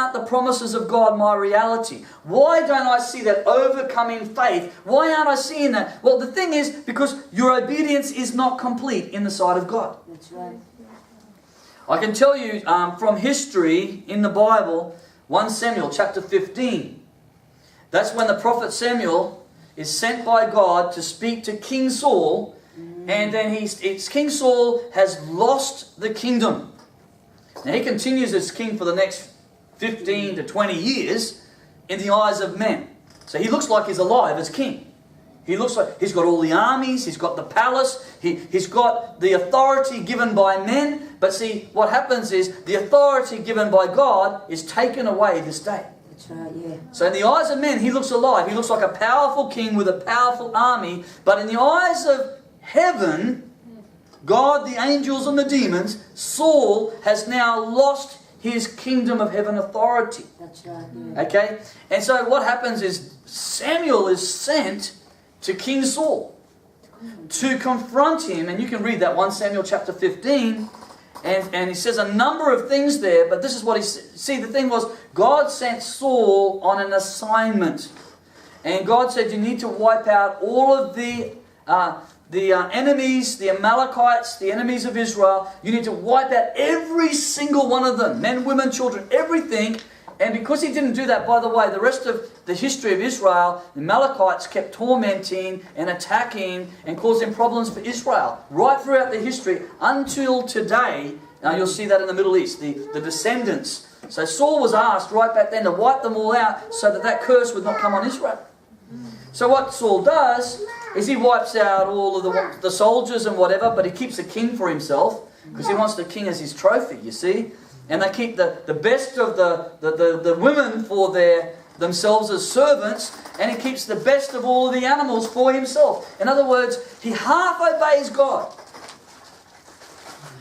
aren't the promises of God my reality? Why don't I see that overcoming faith? Why aren't I seeing that? Well, the thing is, because your obedience is not complete in the sight of God. That's right. I can tell you from history in the Bible, 1 Samuel chapter 15. That's when the prophet Samuel is sent by God to speak to King Saul. And then King Saul has lost the kingdom. Now he continues as king for the next 15 to 20 years in the eyes of men. So he looks like he's alive as king. He looks like he's got all the armies, he's got the palace, he's got the authority given by men. But see, what happens is the authority given by God is taken away this day. That's right, yeah. So in the eyes of men, he looks alive. He looks like a powerful king with a powerful army. But in the eyes of heaven, God, the angels and the demons, Saul has now lost his kingdom of heaven authority. That's right, yeah. Okay? And so what happens is Samuel is sent to King Saul to confront him. And you can read that 1 Samuel chapter 15. And he says a number of things there. But this is what he says. See, the thing was, God sent Saul on an assignment. And God said, you need to wipe out all of the enemies, the Amalekites, the enemies of Israel. You need to wipe out every single one of them. Men, women, children, everything. And because he didn't do that, by the way, the rest of the history of Israel, the Amalekites kept tormenting and attacking and causing problems for Israel. Right throughout the history until today. Now you'll see that in the Middle East, the descendants. So Saul was asked right back then to wipe them all out so that that curse would not come on Israel. So what Saul does is he wipes out all of the soldiers and whatever, but he keeps a king for himself because he wants the king as his trophy, you see. And they keep the best of the women for themselves as servants, and he keeps the best of all of the animals for himself. In other words, he half obeys God.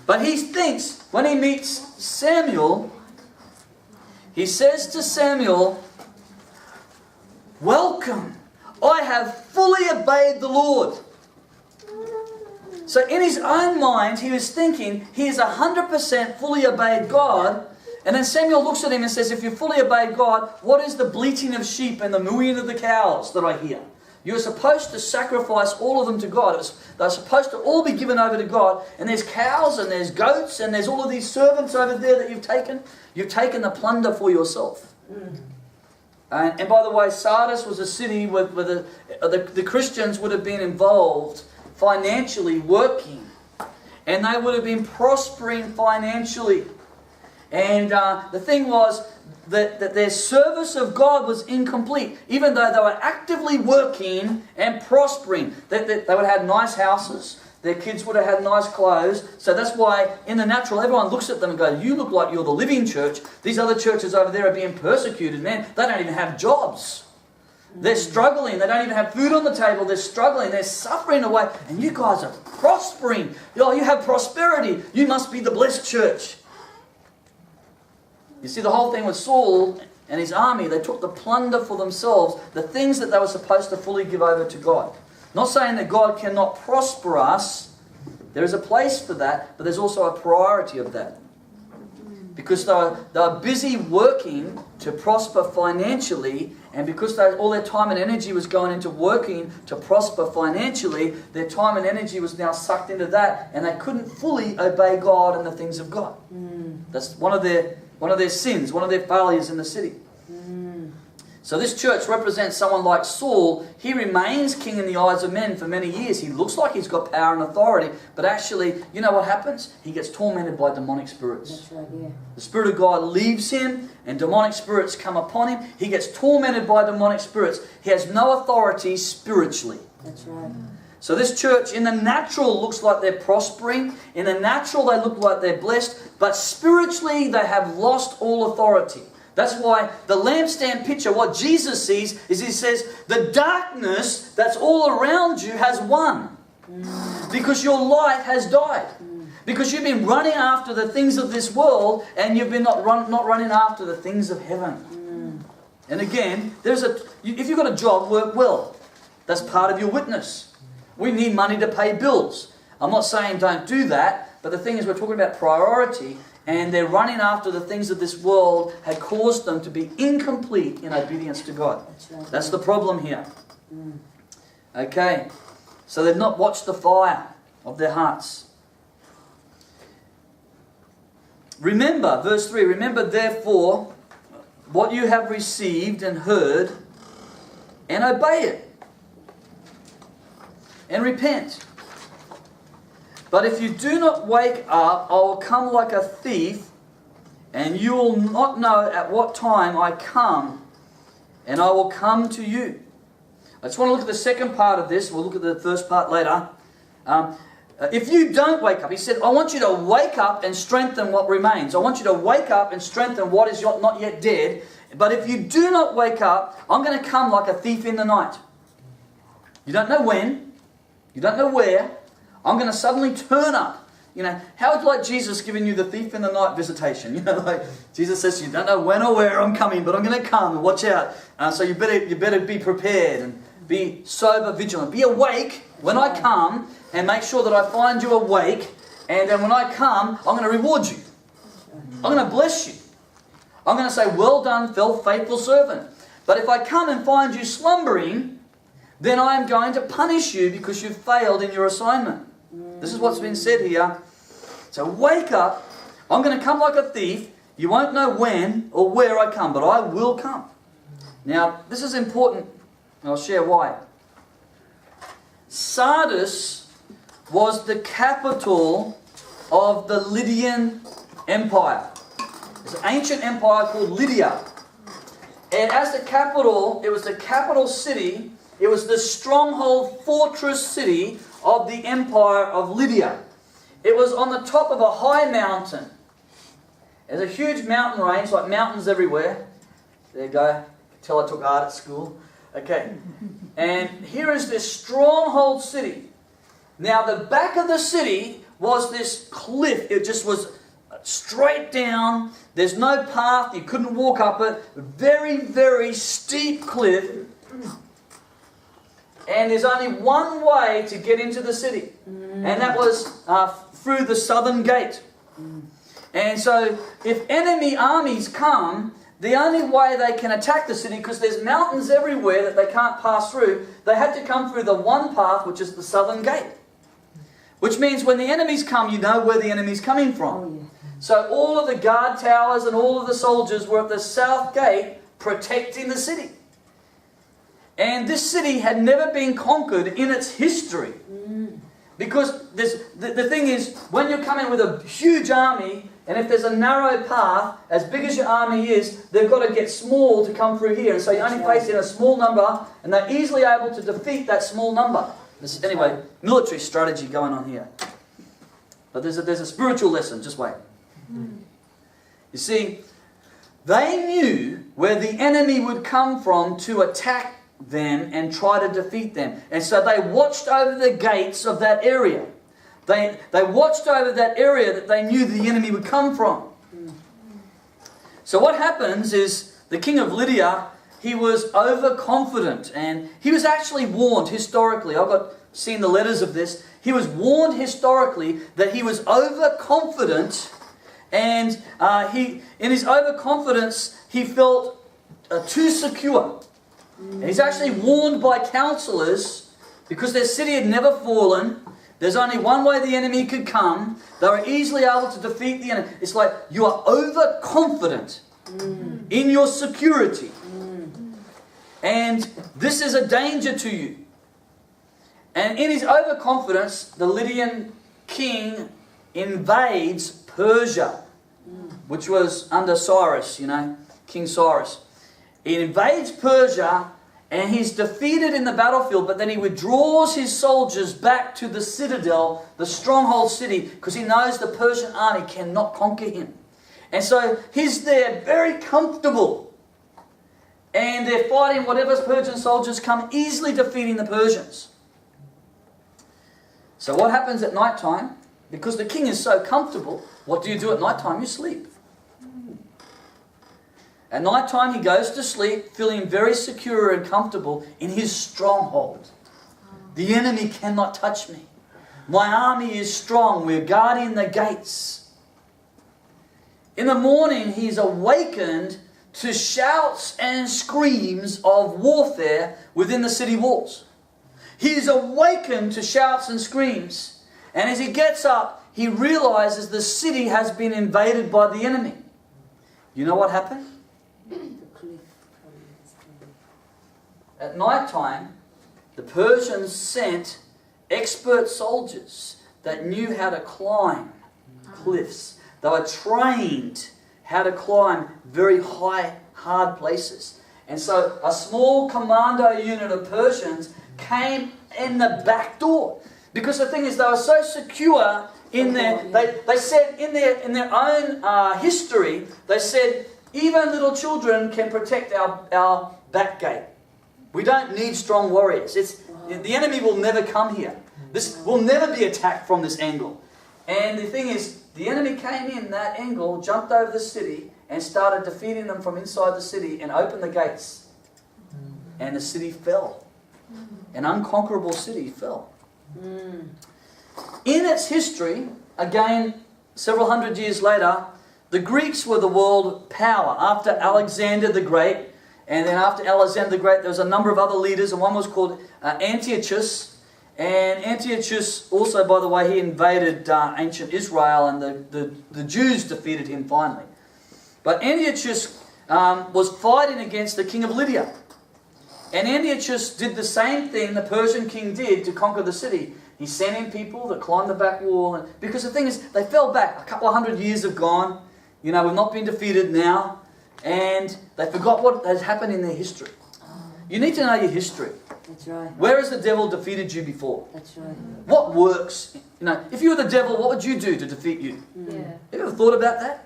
But he thinks, when he meets Samuel, he says to Samuel, welcome. I have fully obeyed the Lord. So in his own mind, he was thinking he is 100% fully obeyed God. And then Samuel looks at him and says, if you fully obeyed God, what is the bleating of sheep and the mooing of the cows that I hear? You're supposed to sacrifice all of them to God. They're supposed to all be given over to God. And there's cows and there's goats and there's all of these servants over there that you've taken. You've taken the plunder for yourself. And by the way, Sardis was a city where the Christians would have been involved financially, working. And they would have been prospering financially. And the thing was that their service of God was incomplete. Even though they were actively working and prospering. They would have had nice houses. Their kids would have had nice clothes. So that's why in the natural everyone looks at them and goes, you look like you're the living church. These other churches over there are being persecuted, man. They don't even have jobs. They're struggling. They don't even have food on the table. They're struggling. They're suffering away. And you guys are prospering. You have prosperity. You must be the blessed church. You see, the whole thing with Saul and his army, they took the plunder for themselves, the things that they were supposed to fully give over to God. Not saying that God cannot prosper us. There is a place for that, but there's also a priority of that. Because they were busy working to prosper financially, and because all their time and energy was going into working to prosper financially, their time and energy was now sucked into that, and they couldn't fully obey God and the things of God. That's one of their sins, one of their failures in the city. So this church represents someone like Saul. He remains king in the eyes of men for many years. He looks like he's got power and authority, but actually, you know what happens? He gets tormented by demonic spirits. That's right, yeah. The Spirit of God leaves him, and demonic spirits come upon him. He gets tormented by demonic spirits. He has no authority spiritually. That's right. So this church in the natural looks like they're prospering. In the natural they look like they're blessed. But spiritually they have lost all authority. That's why the lampstand picture, what Jesus sees, is he says, the darkness that's all around you has won. Because your light has died. Because you've been running after the things of this world and you've been not running after the things of heaven. And again, if you've got a job, work well. That's part of your witness. We need money to pay bills. I'm not saying don't do that, but the thing is we're talking about priority. and their running after the things of this world had caused them to be incomplete in obedience to God. That's the problem here. Okay, so they've not watched the fire of their hearts. Remember, verse 3, remember therefore what you have received and heard, and obey it, and repent. But if you do not wake up, I will come like a thief, and you will not know at what time I come, and I will come to you. I just want to look at the second part of this. We'll look at the first part later. If you don't wake up, he said, I want you to wake up and strengthen what remains. I want you to wake up and strengthen what is not yet dead. But if you do not wake up, I'm going to come like a thief in the night. You don't know when. You don't know where. I'm going to suddenly turn up. You know, how would you like Jesus giving you the thief in the night visitation? You know, like Jesus says, you don't know when or where I'm coming, but I'm going to come. Watch out. So you better be prepared and be sober, vigilant. Be awake when I come, and make sure that I find you awake. And then when I come, I'm going to reward you. I'm going to bless you. I'm going to say, well done, faithful servant. But if I come and find you slumbering, then I am going to punish you because you've failed in your assignment. This is what's been said here. So wake up. I'm going to come like a thief. You won't know when or where I come, but I will come. Now, this is important. I'll share why. Sardis was the capital of the Lydian Empire. It's an ancient empire called Lydia. And as the capital, it was the capital city. It was the stronghold fortress city of the empire of Lydia. It was on the top of a high mountain. There's a huge mountain range, like mountains everywhere. There you go. You can tell I took art at school. Okay. And here is this stronghold city. Now the back of the city was this cliff. It just was straight down. There's no path. You couldn't walk up it. Very, very steep cliff. And there's only one way to get into the city. And that was through the southern gate. And so if enemy armies come, the only way they can attack the city, because there's mountains everywhere that they can't pass through, they had to come through the one path, which is the southern gate. Which means when the enemies come, you know where the enemy's coming from. So all of the guard towers and all of the soldiers were at the south gate protecting the city. And this city had never been conquered in its history. Because the thing is, when you're coming with a huge army, and if there's a narrow path, as big as your army is, they've got to get small to come through here. And so you're only facing a small number, and they're easily able to defeat that small number. Anyway, military strategy going on here. But there's a spiritual lesson, just wait. You see, they knew where the enemy would come from to attack them and try to defeat them. And so they watched over the gates of that area. They watched over that area that they knew the enemy would come from. So what happens is the king of Lydia, he was overconfident, and he was actually warned historically. I've seen the letters of this. He was warned historically that he was overconfident, and in his overconfidence he felt too secure. And he's actually warned by counselors, because their city had never fallen. There's only one way the enemy could come. They were easily able to defeat the enemy. It's like you are overconfident in your security. And this is a danger to you. And in his overconfidence, the Lydian king invades Persia, which was under Cyrus, King Cyrus. He invades Persia, and he's defeated in the battlefield, but then he withdraws his soldiers back to the citadel, the stronghold city, because he knows the Persian army cannot conquer him. And so he's there very comfortable. And they're fighting whatever Persian soldiers come, easily defeating the Persians. So what happens at night time? Because the king is so comfortable, what do you do at night time? You sleep. At night time he goes to sleep, feeling very secure and comfortable in his stronghold. The enemy cannot touch me. My army is strong. We're guarding the gates. In the morning, he's awakened to shouts and screams of warfare within the city walls. He's awakened to shouts and screams. And as he gets up, he realizes the city has been invaded by the enemy. You know what happened? At night time, the Persians sent expert soldiers that knew how to climb cliffs. They were trained how to climb very high, hard places. And so a small commando unit of Persians came in the back door. Because the thing is, they were so secure in their, they said in their own history, they said, even little children can protect our back gate. We don't need strong warriors. The enemy will never come here. This will never be attacked from this angle. And the thing is, the enemy came in that angle, jumped over the city, and started defeating them from inside the city and opened the gates. And the city fell. An unconquerable city fell. In its history, again, several hundred years later, the Greeks were the world power. After Alexander the Great, and then after Alexander the Great, there was a number of other leaders, and one was called Antiochus. And Antiochus also, by the way, he invaded ancient Israel, and the Jews defeated him finally. But Antiochus was fighting against the king of Lydia. And Antiochus did the same thing the Persian king did to conquer the city. He sent in people that climbed the back wall. And because the thing is, they fell back. A couple of hundred years have gone. You know, we've not been defeated now. And they forgot what has happened in their history. You need to know your history. That's right. Where has the devil defeated you before? That's right. What works? You know, if you were the devil, what would you do to defeat you? Yeah. Have you ever thought about that?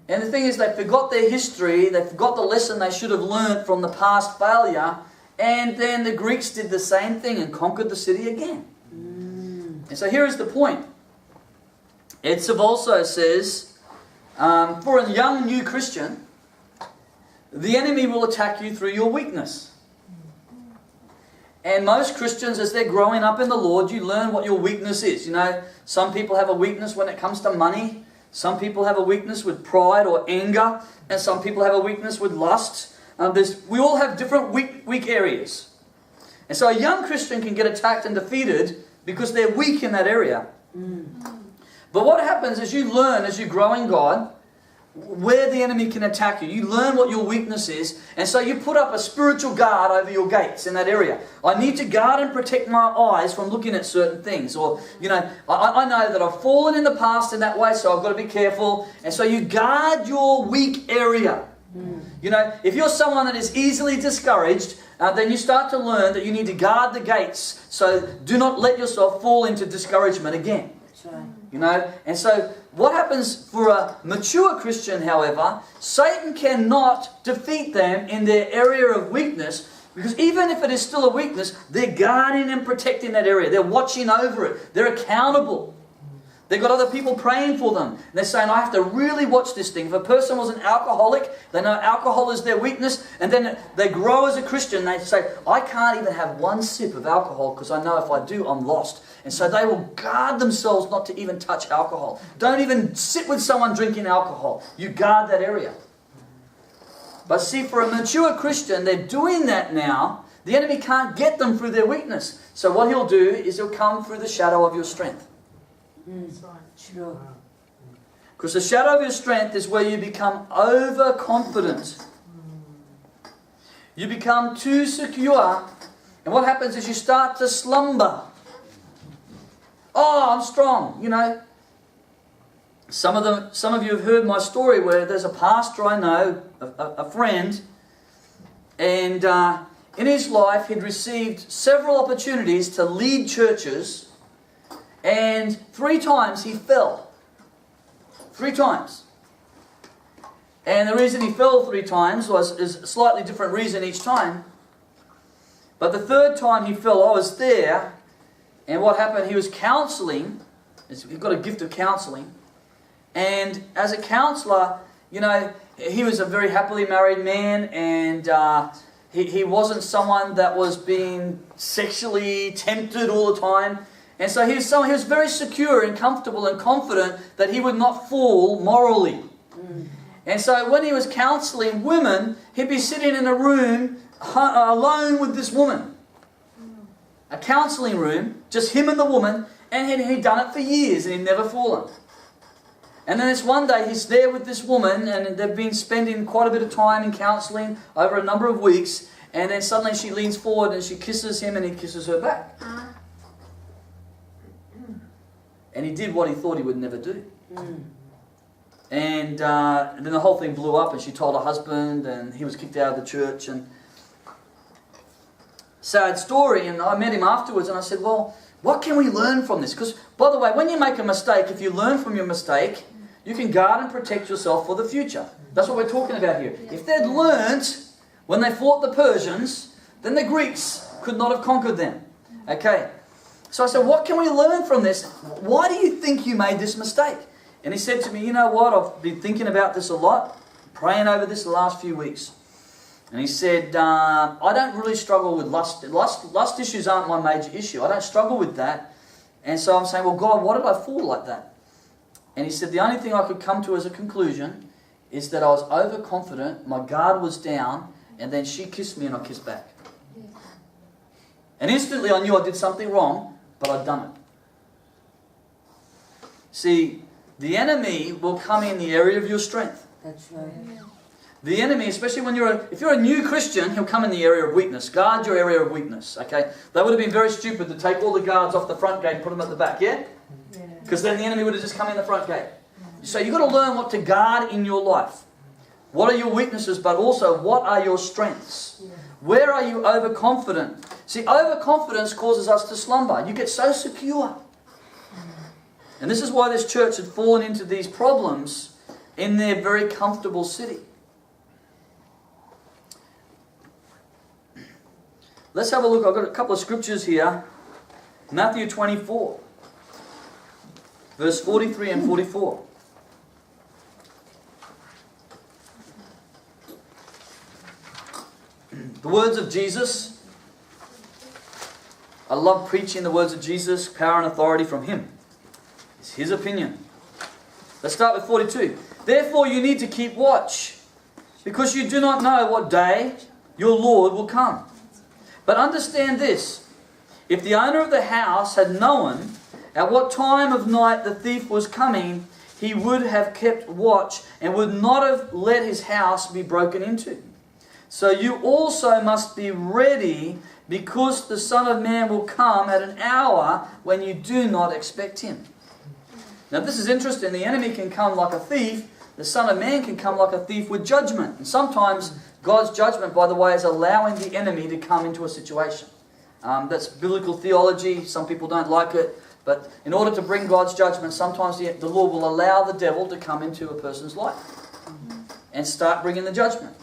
And the thing is, they forgot their history, they forgot the lesson they should have learned from the past failure, and then the Greeks did the same thing and conquered the city again. And so here is the point. Edsov also says, for a young new Christian, the enemy will attack you through your weakness. And most Christians, as they're growing up in the Lord, you learn what your weakness is. You know, some people have a weakness when it comes to money. Some people have a weakness with pride or anger. And some people have a weakness with lust. We all have different weak areas. And so a young Christian can get attacked and defeated because they're weak in that area. But what happens is you learn as you grow in God where the enemy can attack you. You learn what your weakness is, and so you put up a spiritual guard over your gates in that area. I need to guard and protect my eyes from looking at certain things. Or, you know, I know that I've fallen in the past in that way, so I've got to be careful. And so you guard your weak area. You know, if you're someone that is easily discouraged, then you start to learn that you need to guard the gates. So do not let yourself fall into discouragement again. That's right. You know, and so what happens for a mature Christian, however, Satan cannot defeat them in their area of weakness, because even if it is still a weakness, they're guarding and protecting that area. They're watching over it. They're accountable. They've got other people praying for them. And they're saying, I have to really watch this thing. If a person was an alcoholic, they know alcohol is their weakness, and then they grow as a Christian. They say, I can't even have one sip of alcohol because I know if I do, I'm lost. And so they will guard themselves not to even touch alcohol. Don't even sit with someone drinking alcohol. You guard that area. But see, for a mature Christian, they're doing that now. The enemy can't get them through their weakness. So what he'll do is he'll come through the shadow of your strength. Sure. Because the shadow of your strength is where you become overconfident. You become too secure. And what happens is you start to slumber. Oh, I'm strong, you know. Some of you have heard my story where there's a pastor I know, a friend, and in his life he'd received several opportunities to lead churches, and 3 times he fell. 3 times. And the reason he fell 3 times is a slightly different reason each time. But the 3rd time he fell, I was there, and what happened, he was counselling. He's got a gift of counselling. And as a counsellor, you know, he was a very happily married man, and he wasn't someone that was being sexually tempted all the time. And so he was very secure and comfortable and confident that he would not fall morally. And so when he was counseling women, he'd be sitting in a room alone with this woman. A counseling room, just him and the woman, and he'd done it for years and he'd never fallen. And then this one day he's there with this woman and they've been spending quite a bit of time in counseling over a number of weeks, and then suddenly she leans forward and she kisses him and he kisses her back. And he did what he thought he would never do. And then the whole thing blew up and she told her husband and he was kicked out of the church. And sad story. And I met him afterwards and I said, well, what can we learn from this? Because, by the way, when you make a mistake, if you learn from your mistake, you can guard and protect yourself for the future. That's what we're talking about here. If they'd learnt when they fought the Persians, then the Greeks could not have conquered them. Okay. So I said, what can we learn from this? Why do you think you made this mistake? And he said to me, you know what, I've been thinking about this a lot, praying over this the last few weeks. And he said, I don't really struggle with lust. Lust issues aren't my major issue. I don't struggle with that. And so I'm saying, well, God, why did I fall like that? And he said, the only thing I could come to as a conclusion is that I was overconfident, my guard was down, and then she kissed me and I kissed back. And instantly I knew I did something wrong, but I'd done it. See, the enemy will come in the area of your strength. That's right. The enemy, especially when if you're a new Christian, he'll come in the area of weakness. Guard your area of weakness, okay? They would have been very stupid to take all the guards off the front gate and put them at the back, yeah? Because then the enemy would have just come in the front gate. So you've got to learn what to guard in your life. What are your weaknesses, but also what are your strengths? Where are you overconfident? See, overconfidence causes us to slumber. You get so secure. And this is why this church had fallen into these problems in their very comfortable city. Let's have a look. I've got a couple of scriptures here. Matthew 24, verse 43 and 44. The words of Jesus. I love preaching the words of Jesus, power and authority from Him. It's His opinion. Let's start with 42. Therefore you need to keep watch, because you do not know what day your Lord will come. But understand this, if the owner of the house had known at what time of night the thief was coming, he would have kept watch and would not have let his house be broken into. So you also must be ready, because the Son of Man will come at an hour when you do not expect Him. Now this is interesting. The enemy can come like a thief. The Son of Man can come like a thief with judgment. And sometimes God's judgment, by the way, is allowing the enemy to come into a situation. That's biblical theology. Some people don't like it. But in order to bring God's judgment, sometimes the Lord will allow the devil to come into a person's life and start bringing the judgment.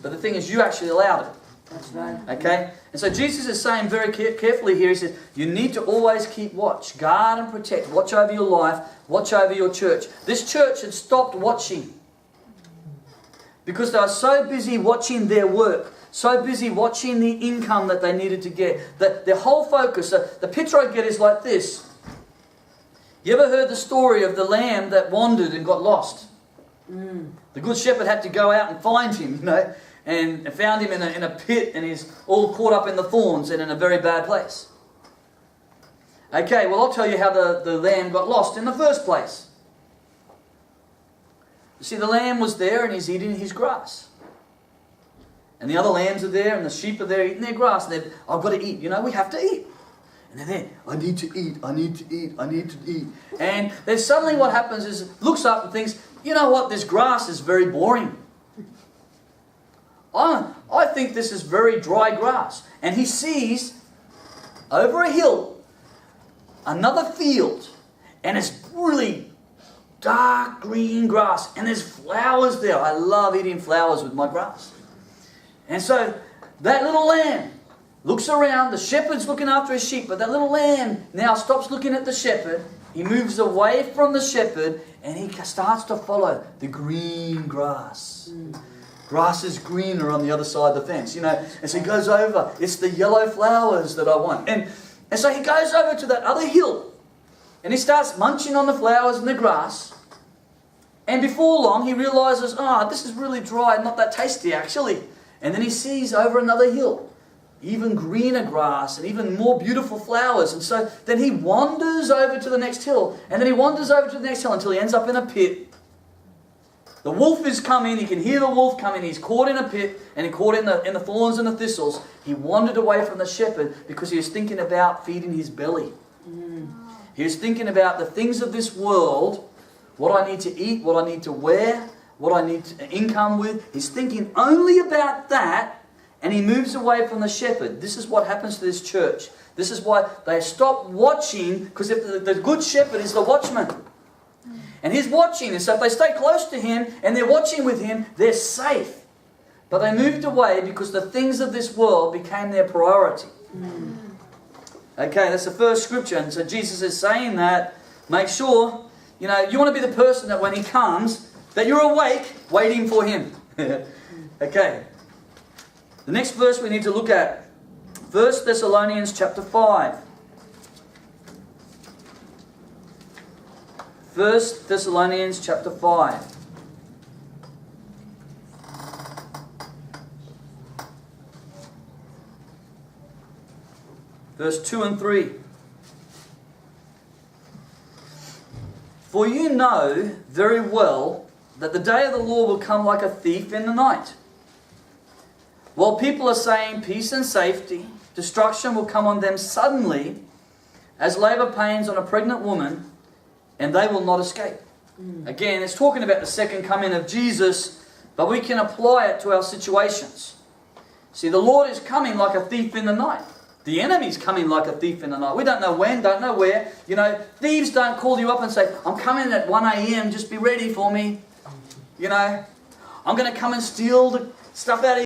But the thing is, you actually allowed it. That's right. Okay? And so Jesus is saying very carefully here, He says, you need to always keep watch. Guard and protect. Watch over your life. Watch over your church. This church had stopped watching, because they were so busy watching their work, so busy watching the income that they needed to get. That their whole focus, the picture I get is like this. You ever heard the story of the lamb that wandered and got lost? The good shepherd had to go out and find him, and found him in a pit, and he's all caught up in the thorns and in a very bad place. Okay, well, I'll tell you how the lamb got lost in the first place. You see, the lamb was there and he's eating his grass. And the other lambs are there and the sheep are there eating their grass. And they're, I've got to eat. We have to eat. And they're there, I need to eat, I need to eat, I need to eat. And then suddenly what happens is, looks up and thinks, you know what, this grass is very boring. I think this is very dry grass. And he sees over a hill another field, and it's really dark green grass, and there's flowers there. I love eating flowers with my grass. And so that little lamb looks around. The shepherd's looking after his sheep, but that little lamb now stops looking at the shepherd. He moves away from the shepherd, and he starts to follow the green grass. Grass is greener on the other side of the fence, And so he goes over. It's the yellow flowers that I want. And And so he goes over to that other hill and he starts munching on the flowers and the grass. And before long he realizes, this is really dry and not that tasty actually. And then he sees over another hill even greener grass and even more beautiful flowers. And so then he wanders over to the next hill, and then he wanders over to the next hill until he ends up in a pit. The wolf is coming, he can hear the wolf coming, he's caught in a pit, and he caught in the thorns and the thistles. He wandered away from the shepherd because he was thinking about feeding his belly. He was thinking about the things of this world, what I need to eat, what I need to wear, what I need income with. He's thinking only about that, and he moves away from the shepherd. This is what happens to this church. This is why they stop watching, because if the good shepherd is the watchman. And he's watching, and so if they stay close to him and they're watching with him, they're safe. But they moved away because the things of this world became their priority. Okay, that's the first scripture. And so Jesus is saying that, make sure, you want to be the person that when he comes, that you're awake, waiting for him. Okay. The next verse we need to look at, 1 Thessalonians chapter 5. 1 Thessalonians chapter 5. Verse 2 and 3. For you know very well that the day of the Lord will come like a thief in the night. While people are saying peace and safety, destruction will come on them suddenly as labor pains on a pregnant woman, and they will not escape. Again, it's talking about the second coming of Jesus, but we can apply it to our situations. See, the Lord is coming like a thief in the night. The enemy's coming like a thief in the night. We don't know when, don't know where. Thieves don't call you up and say, I'm coming at 1 a.m, just be ready for me. I'm going to come and steal the stuff out of